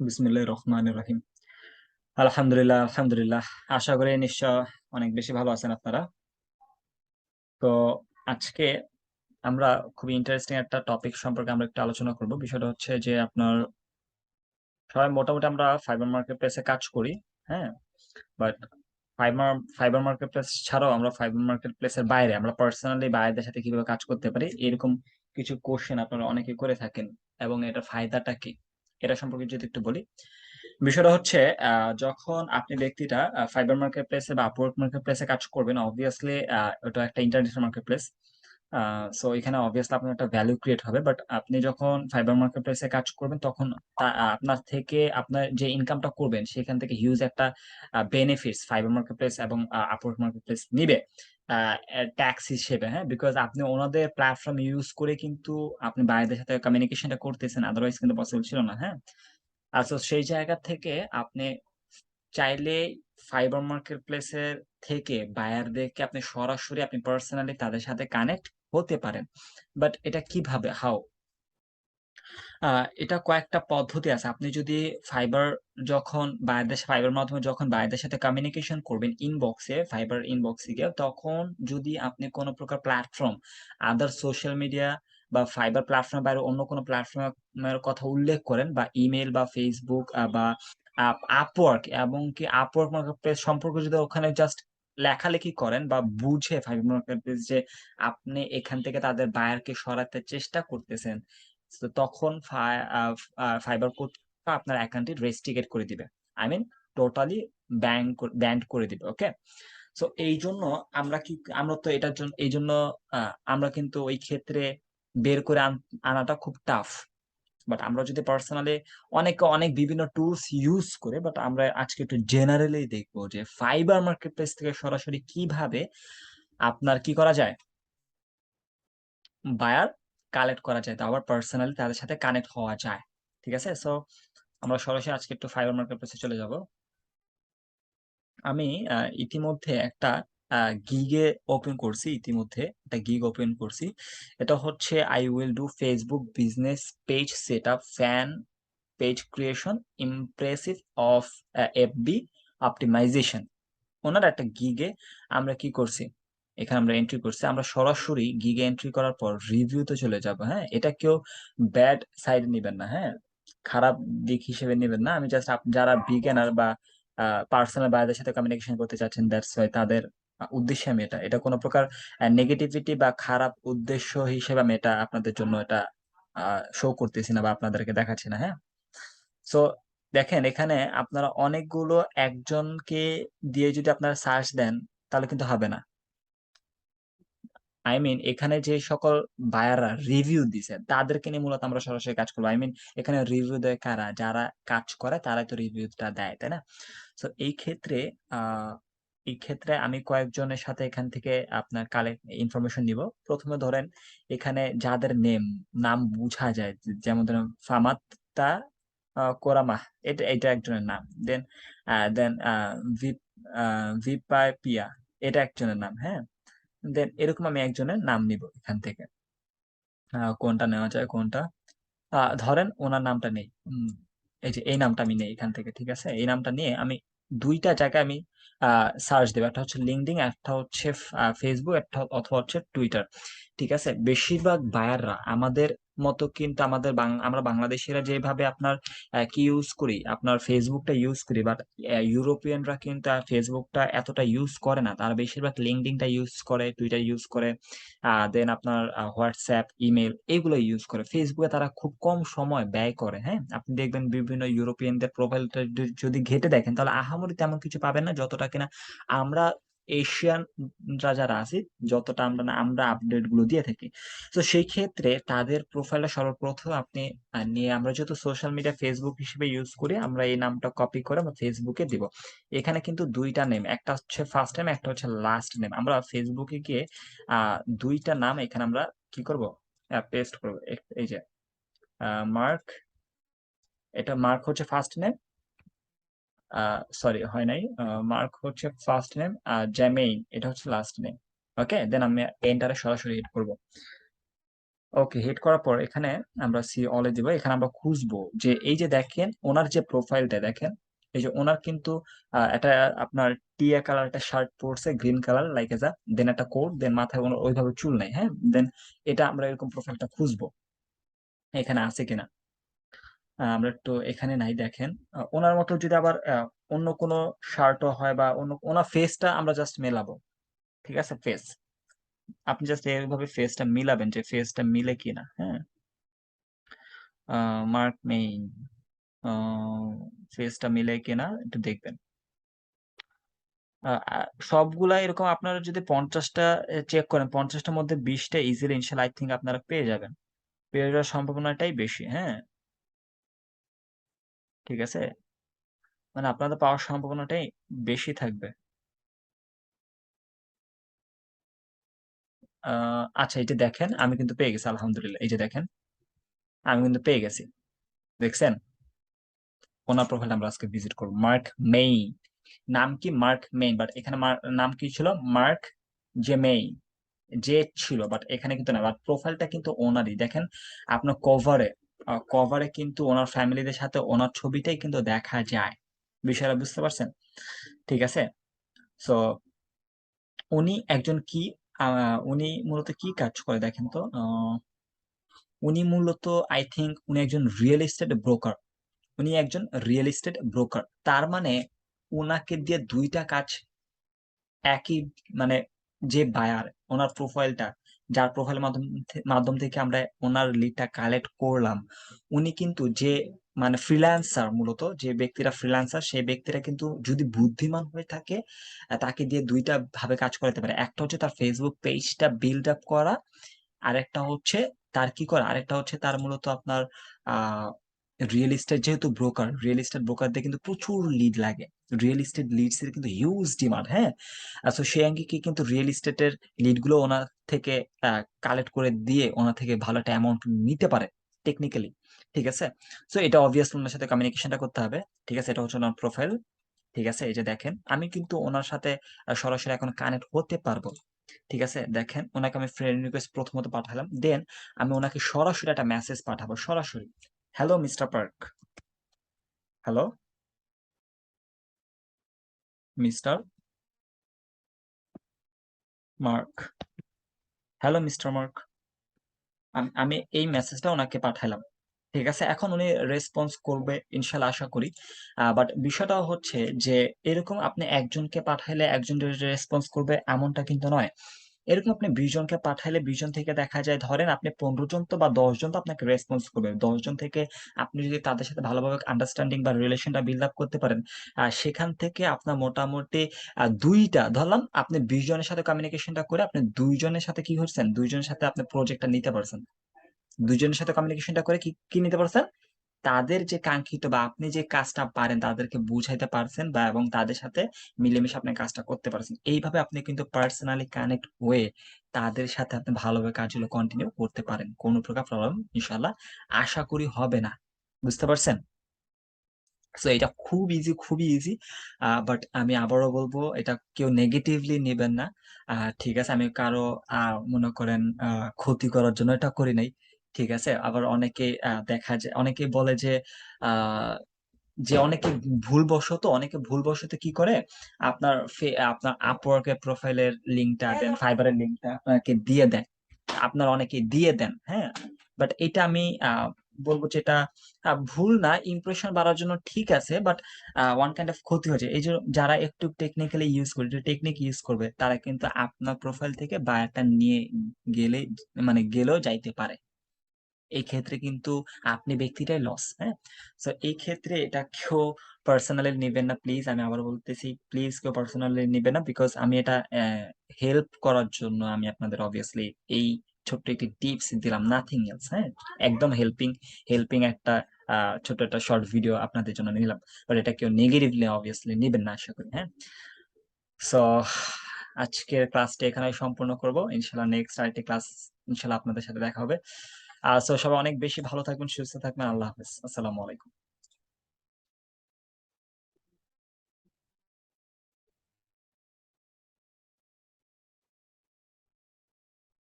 বিসমিল্লাহির রহমানির রহিম। আলহামদুলিল্লাহ আলহামদুলিল্লাহ। আশা করি নিশ্চয় অনেক বেশি ভালো আছেন আপনারা। তো আজকে আমরা খুবই ইন্টারেস্টিং একটা টপিক সম্পর্কে আমরা একটু আলোচনা করব। বিষয়টা হচ্ছে যে আপনার সবাই মোটামুটি আমরা ফাইবার মার্কেট প্লেসে কাজ করি। হ্যাঁ, but fibre fibre market place ছাড়াও আমরা ফাইবার মার্কেট প্লেসের বাইরে আমরা পার্সোনালি বাইরের সাথে কিভাবে কাজ করতে পারি, এরকম কিছু কোশ্চেন আপনারা অনেকে করে থাকেন। এবং এটা ফায়দাটা কি, এটা সম্পর্কে যদি একটু বলি। বিষয়টা হচ্ছে যখন আপনি ব্যক্তিটা ফাইবার মার্কেট প্লেসে বা আপওয়ার্ক মার্কেট প্লেসে কাজ করবেন, অবভিয়াসলি ওটা একটা ইন্টারন্যাশনাল মার্কেট প্লেস। সো এখানে অবভিয়াসলি আপনার একটা ভ্যালু ক্রিয়েট হবে। বাট আপনি যখন ফাইবার মার্কেট প্লেসে কাজ করবেন তখন আপনার থেকে আপনার যে ইনকামটা করবেন সেখান থেকে হিউজ একটা বেনিফিটস ফাইবার মার্কেট প্লেস এবং আপওয়ার্ক মার্কেট প্লেস নিবে ট্যাক্স হিসেবে। হ্যাঁ, বিকজ আপনি ওনাদের প্ল্যাটফর্ম ইউজ করে কিন্তু আপনি বাইরের সাথে কমিউনিকেশনটা করতেছেন, আদারওয়াইজ কিন্তু পসিবল ছিল না। হ্যাঁ, আচ্ছা, সেই জায়গা থেকে আপনি চাইলে ফাইবার মার্কেট প্লেসের থেকে বায়ারদেরকে আপনি সরাসরি আপনি পার্সোনালি তাদের সাথে কানেক্ট হতে পারেন। বাট এটা কিভাবে, হাউ? এটা কয়েকটা পদ্ধতি আছে। আপনি যদি ফাইবার যখন বায়ারদের ফাইবার মাধ্যমে যখন বায়ারদের সাথে কমিউনিকেশন করবেন ইনবক্সে, ফাইবার ইনবক্সে গিয়ে, তখন যদি আপনি কোন প্রকার প্ল্যাটফর্ম, আদার সোশ্যাল মিডিয়া বা ফাইবার প্ল্যাটফর্মের বাইরে অন্য কোনো প্ল্যাটফর্মের কথা উল্লেখ করেন বা ইমেইল বা ফেসবুক বা আপওয়ার্ক, এবং কি আপওয়ার্ক মার্কেটপ্লেস সম্পর্কে যদি ওখানে জাস্ট লেখালেখি করেন বা বুঝে ফাইবার মার্কেটপ্লেস যে আপনি এখান থেকে তাদের বায়ারকে সরাতে চেষ্টা করতেছেন, তো তখন ফাইবার কর্তৃপক্ষ আপনার অ্যাকাউন্টটি রেস্ট্রিকেট করে দিবে। আই মিন টোটালি ব্যান্ড করে দিবে। ওকে, সো এই জন্য আমরা কি, আমরা তো এটার জন্য এই জন্য আমরা কিন্তু ওই ক্ষেত্রে বের করে আনাটা খুব টাফ। বাট আমরা যদি পার্সোনালি অনেকে অনেক বিভিন্ন টুলস ইউজ করে, বাট আমরা আজকে একটু জেনারেলি দেখবো যে ফাইবার মার্কেট প্লেস থেকে সরাসরি কিভাবে আপনার কি করা যায়, বায়ার কালেক্ট করা যায়, তো আবার পার্সোনালি তাদের সাথে কানেক্ট হওয়া যায়। ঠিক আছে, সো আমরা সরাসরি আজকে একটু ফাইবার মার্কেট প্লেসে চলে যাব। আমি ইতিমধ্যে একটা গিগে ওপেন করছি, ইতিমধ্যে একটা গিগ ওপেন করছি। এটা হচ্ছে I will do Facebook business page set up, fan page creation, impressive of FB optimization. ওনার একটা গিগে আমরা কি করছি, এখানে আমরা এন্ট্রি করছি। আমরা সরাসরি গিগে এন্ট্রি করার পর রিভিউতে চলে যাব। হ্যাঁ, এটা কেউ ব্যাড সাইড নেবেন না। হ্যাঁ, খারাপ দিক হিসেবে নেবেন না। আমি জাস্ট যারা বিগিনার বা পার্সোনাল বাইরের সাথে কমিউনিকেশন করতে চাচ্ছেন, দ্যাটস ওয়াই তাদের উদ্দেশ্যে আমি এটা কোনো প্রকার নেগেটিভিটি বা খারাপ উদ্দেশ্য হিসেবে আমি এটা আপনাদের জন্য এটা শো করতেছি না বা আপনাদেরকে দেখাচ্ছি না। হ্যাঁ, সো দেখেন এখানে আপনারা অনেকগুলো একজনকে দিয়ে যদি আপনারা সার্চ দেন তাহলে কিন্তু হবে না। আই মিন এখানে যে সকল বায়াররা রিভিউ দিছে তাদেরকে নিয়ে মূলত আমরা সরাসরি কাজ করবো। আই মিন এখানে রিভিউ দেয় কারা, যারা কাজ করে তারাই তো রিভিউটা দেয়, তাই না? তো আহ এই ক্ষেত্রে আমি কয়েকজনের সাথে এখান থেকে আপনার কালেক্ট ইনফরমেশন নিব। প্রথমে ধরেন এখানে যাদের নাম বোঝা যায়, যেমন ধরেন ফামাত্তা কোরামা, এটা এটা একজনের নাম। দেন দেন ভিপাইপিয়া, এটা একজনের নাম। হ্যাঁ, দেন এরকম আমি একজনের নাম নিব এখান থেকে। কোনটা নেওয়া যায়, কোনটা ধরেন ওনার নামটা নেই। এই যে এই নামটা আমি নেই এখান থেকে। ঠিক আছে, এই নামটা নিয়ে আমি দুইটা জায়গায় আমি সার্চ দেবো, একটা হচ্ছে লিঙ্কডইন, একটা হচ্ছে ফেসবুক, একটা অথবা হচ্ছে টুইটার। ঠিক আছে, বেশিরভাগ বায়াররা আমাদের মতো কিন্তু আমাদের আমরা বাংলাদেশিরা যেভাবে আপনার কি ইউজ করি, আপনার ফেসবুকটা ইউজ করি, বাট ইউরোপিয়ানরা কিন্তু ফেসবুকটা এতটা ইউজ করে না। তারা বেশিরভাগ লিঙ্কডইনটা ইউজ করে, টুইটার ইউজ করে, দেন আপনার হোয়াটসঅ্যাপ, ইমেল এগুলো ইউজ করে। ফেসবুকে তারা খুব কম সময় ব্যয় করে। হ্যাঁ, আপনি দেখবেন বিভিন্ন ইউরোপিয়ানদের প্রোফাইলটা যদি ঘেটে দেখেন তাহলে আহামরি তেমন কিছু পাবেন না, যতটা কিনা আমরা এশিয়ানরা যারা আছি, যতটা আমরা না আমরা আপডেট গুলো দিয়ে থাকি। তো সেই ক্ষেত্রে তাদের প্রোফাইলটা সর্বপ্রথম আপনি নিয়ে, আমরা যেহেতু সোশ্যাল মিডিয়া ফেসবুক হিসেবে ইউজ করি, আমরা এই নামটা কপি করে আমরা ফেসবুকে দিব। এখানে কিন্তু দুইটা নেম, একটা হচ্ছে ফার্স্ট নেম, একটা হচ্ছে লাস্ট নেম। আমরা ফেসবুকে গিয়ে দুইটা নাম এখানে আমরা কি করব, পেস্ট করব। এই যে মার্ক, এটা মার্ক হচ্ছে ফার্স্ট নেম, সরি হয় নাই, মার্ক হচ্ছে ফার্স্ট নেম, আর জ্যামেইন এটা হচ্ছে লাস্ট নেম। ওকে, দেন আমি এন্টারে সরাসরি হিট করব। ওকে, হিট করার পর এখানে আমরা সি অলে দিব। এখানে আমরা খুঁজবো যে এই যে দেখেন ওনার যে প্রোফাইলটা দেখেন, এই যে ওনার কিন্তু একটা আপনার টিয়া কালার একটা শার্ট পরছে, গ্রিন কালার লাইক এজা, দেন একটা কোট, দেন মাথায় ওনার ওইভাবে চুল নাই। হ্যাঁ, দেন এটা আমরা এরকম প্রোফাইলটা খুঁজবো এখানে আছে কিনা। আমরা একটু এখানে নাই দেখেন। ওনার মতো যদি আবার অন্য কোনো শার্টও হয় বা অন্য ওনার ফেসটা আমরা জাস্ট মেলাবো। ঠিক আছে, ফেস আপনি জাস্ট এইভাবে ফেসটা মিলাবেন যে ফেসটা মিলে কিনা। হ্যাঁ, মার্ক মেইন ফেসটা মিলে কিনা একটু দেখবেন। সবগুলা এরকম আপনারা যদি 50টা চেক করেন, 50টার মধ্যে 20টা ইজিলি ইনশাল্লাহ আই থিঙ্ক আপনারা পেয়ে যাবেন। পেয়ে যাওয়ার সম্ভাবনাটাই বেশি। হ্যাঁ, ঠিক আছে, মানে আপনাদের পাওয়ার সম্ভাবনাটাই বেশি থাকবে। আচ্ছা, এই যে দেখেন আমি কিন্তু পেয়ে গেছি আলহামদুলিল্লাহ। এই যে দেখেন আমি কিন্তু পেয়ে গেছি, দেখছেন। ওনার প্রোফাইল আমরা আজকে ভিজিট করবো। মার্ক মেইন, নাম কি মার্ক মেইন, বাট এখানে নাম কি ছিল, মার্ক জে মেইন, যে ছিল, বাট এখানে কিন্তু না। বাট প্রোফাইলটা কিন্তু ওনারই দেখেন। আপনার কভারে, কভারে কিন্তু ওনার ফ্যামিলিদের সাথে ওনার ছবিটাই কিন্তু দেখা যায়। বিষয়টা বুঝতে পারছেন? ঠিক আছে। সো উনি একজন কি, উনি মূলত কি কাজ করে দেখেন তো। উনি মূলত আই থিঙ্ক উনি একজন রিয়েল এস্টেট ব্রোকার। উনি একজন রিয়েল এস্টেট ব্রোকার, তার মানে উনাকে দিয়ে দুইটা কাজ একই, মানে যে বায়ার, ওনার প্রোফাইলটা, যার প্রোফাইলের মাধ্যম থেকে আমরা ওনার লিডটা কালেক্ট করলাম, উনি কিন্তু যে মানে ফ্রিল্যান্সার, মূলত যে ব্যক্তিরা ফ্রিল্যান্সার সেই ব্যক্তিরা কিন্তু যদি বুদ্ধিমান হয়ে থাকে তাকে দিয়ে দুইটা ভাবে কাজ করাতে পারে। একটা হচ্ছে তার ফেসবুক পেজটা বিল্ড আপ করা, আরেকটা হচ্ছে তার কি করা, আরেকটা হচ্ছে তার মূলত আপনার আহ রিয়েল এস্টেট, যেহেতু ব্রোকার, রিয়েল এস্টেট ব্রোকারদের কিন্তু প্রচুর লিড লাগে। রিয়েল এস্টেট লিডস এর কিন্তু হিউজ ডিমান্ড। হ্যাঁ, সো সে আঙ্গিকে কিন্তু রিয়েল এস্টেটের লিড গুলো ওনার থেকে কালেক্ট করে দিয়ে ওনার থেকে ভালো একটা অ্যামাউন্ট নিতে পারে টেকনিক্যালি। ঠিক আছে, সো এটা অবভিয়াসলি ওনার সাথে কমিউনিকেশনটা করতে হবে। ঠিক আছে, এটা হচ্ছে ওনার প্রোফাইল। ঠিক আছে, এই যে দেখেন আমি কিন্তু ওনার সাথে সরাসরি এখন কানেক্ট হতে পারবো। ঠিক আছে, দেখেন ওনাকে আমি ফ্রেন্ড রিকোয়েস্ট প্রথমত পাঠালাম, দেন আমি ওনাকে সরাসরি একটা মেসেজ পাঠাবো সরাসরি। Hello mister park, hello mister mark, hello mister mark, আমি এই মেসেজটা ওনাকে পাঠালাম। ঠিক আছে, এখন উনি রেসপন্স করবে ইনশাল্লাহ আশা করি। বাট বিষয়টা হচ্ছে যে এরকম আপনি একজনকে পাঠাইলে একজন রেসপন্স করবে এমনটা কিন্তু নয়। এরকম আপনি 20 জনকে পাঠাইলে 20 জন থেকে দেখা যায়, ধরেন আপনি 15 জন তো বা 10 জন তো আপনাকে রেসপন্স করবে। 10 জন থেকে আপনি যদি তাদের সাথে ভালোভাবে আন্ডারস্ট্যান্ডিং বা রিলেশনটা বিল্ড আপ করতে পারেন, সেখান থেকে আপনার মোটামুটি 2টা ধরলাম, আপনি 20 জনের সাথে কমিউনিকেশনটা করে আপনি 2 জনের সাথে কি করছেন, 2 জনের সাথে আপনি প্রজেক্টটা নিতে পারছেন। 2 জনের সাথে কমিউনিকেশনটা করে কি কি নিতে পারছেন, তাদের যে কাঙ্ক্ষিত বা আপনি যে কাজটা পারেন তাদেরকে বুঝাইতে পারছেন, বা এবং তাদের সাথে মিলেমিশে আপনি কাজটা করতে পারছেন। এইভাবে আপনি কিন্তু পার্সোনালি কানেক্ট হয়ে তাদের সাথে আপনি ভালোভাবে কাজগুলো কন্টিনিউ করতে পারেন। কোনো প্রকার প্রবলেম ইনশাল্লাহ আশা করি হবে না। বুঝতে পারছেন? সো এটা খুব ইজি, খুবই ইজি। বাট আমি আবারও বলবো এটা কেউ নেগেটিভলি নেবেন না। ঠিক আছে, আমি কারো মনে করেন ক্ষতি করার জন্য এটা করি নাই। ঠিক আছে, আবার অনেকে দেখা যায়, অনেকে বলে যে আহ যে অনেকে ভুলবশত কি করে, আপনার আপওয়ার্কের প্রোফাইলের লিঙ্কটা দেন, ফাইবারের লিঙ্কটা আপনাকে দিয়ে দেন, আপনার অনেকে দিয়ে দেন। হ্যাঁ, বাট এটা আমি বলবো যে এটা ভুল না, ইমপ্রেশন বাড়ার জন্য ঠিক আছে, বাট ওয়ান কাইন্ড অফ ক্ষতি হয়েছে। এই যে যারা একটু টেকনিক্যালি ইউজ করে, টেকনিক ইউজ করবে, তারা কিন্তু আপনার প্রোফাইল থেকে বায়ারটা নিয়ে গেলে, মানে গেলেও যাইতে পারে। এই ক্ষেত্রে কিন্তু আপনি ব্যক্তিটাই লস। হ্যাঁ, সো এই ক্ষেত্রে এটা কেউ পার্সোনালি নেবেন না প্লিজ। আমি আবার বলতেছি, প্লিজ কেউ পার্সোনালি নেবেন না, বিকজ আমি এটা হেল্প করার জন্য আমি আপনাদের অবভিয়াসলি এই ছোট্ট একটি টিপস দিলাম, নাথিং এলস। হ্যাঁ, একদম হেল্পিং, হেল্পিং একটা ছোট একটা শর্ট ভিডিও আপনাদের জন্য নিলাম। বাট এটা কেউ নেগেটিভলি অবভিয়াসলি নেবেন না আশা করি। হ্যাঁ, সো আজকের ক্লাসটা এখানে সম্পূর্ণ করব ইনশাল্লাহ। নেক্সট আরেকটি ক্লাস ইনশাল্লাহ আপনাদের সাথে দেখা হবে। সো সবাই অনেক বেশি ভালো থাকবেন, সুস্থ থাকবেন। আল্লাহ হাফেজ, আসসালামু আলাইকুম।